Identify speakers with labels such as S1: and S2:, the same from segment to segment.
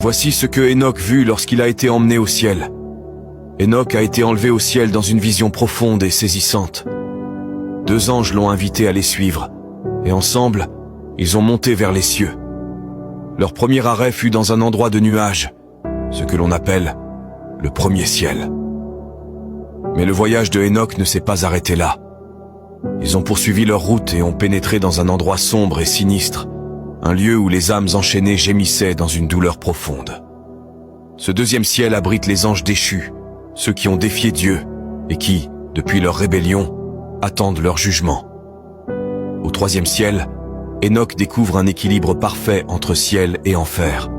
S1: Voici ce que Enoch vit lorsqu'il a été emmené au ciel. Enoch a été enlevé au ciel dans une vision profonde et saisissante. 2 anges l'ont invité à les suivre, et ensemble, ils ont monté vers les cieux. Leur premier arrêt fut dans un endroit de nuages, ce que l'on appelle le premier ciel. Mais le voyage de Enoch ne s'est pas arrêté là. Ils ont poursuivi leur route et ont pénétré dans un endroit sombre et sinistre, un lieu où les âmes enchaînées gémissaient dans une douleur profonde. Ce 2e ciel abrite les anges déchus, ceux qui ont défié Dieu et qui, depuis leur rébellion, attendent leur jugement. Au 3e ciel, Enoch découvre un équilibre parfait entre ciel et enfer.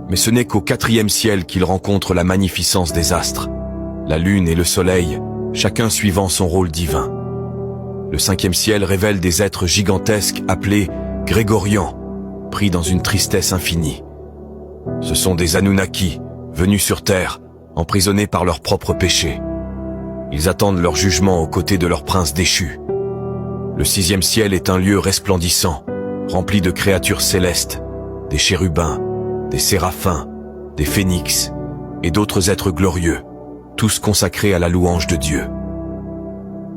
S1: Mais ce n'est qu'au 4e ciel qu'il rencontre la magnificence des astres, la lune et le soleil, chacun suivant son rôle divin. Le 5e ciel révèle des êtres gigantesques appelés Grégorians, pris dans une tristesse infinie. Ce sont des Anunnaki, venus sur Terre, emprisonnés par leurs propres péchés. Ils attendent leur jugement aux côtés de leurs princes déchus. Le 6e ciel est un lieu resplendissant, rempli de créatures célestes, des chérubins, des séraphins, des phénix et d'autres êtres glorieux, tous consacrés à la louange de Dieu.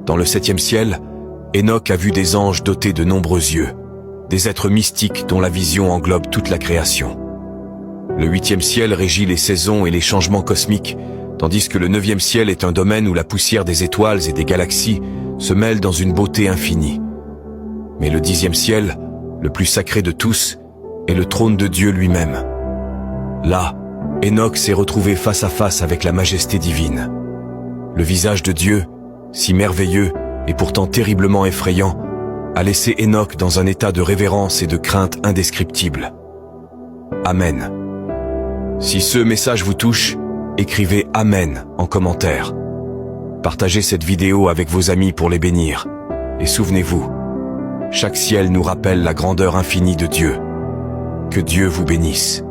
S1: Dans le 7e ciel, Enoch a vu des anges dotés de nombreux yeux, des êtres mystiques dont la vision englobe toute la création. Le 8e ciel régit les saisons et les changements cosmiques, tandis que le 9e ciel est un domaine où la poussière des étoiles et des galaxies se mêle dans une beauté infinie. Mais le 10e ciel, le plus sacré de tous, est le trône de Dieu lui-même. Là, Enoch s'est retrouvé face à face avec la majesté divine. Le visage de Dieu, si merveilleux et pourtant terriblement effrayant, a laissé Enoch dans un état de révérence et de crainte indescriptible. Amen. Si ce message vous touche, écrivez Amen en commentaire. Partagez cette vidéo avec vos amis pour les bénir. Et souvenez-vous, chaque ciel nous rappelle la grandeur infinie de Dieu. Que Dieu vous bénisse.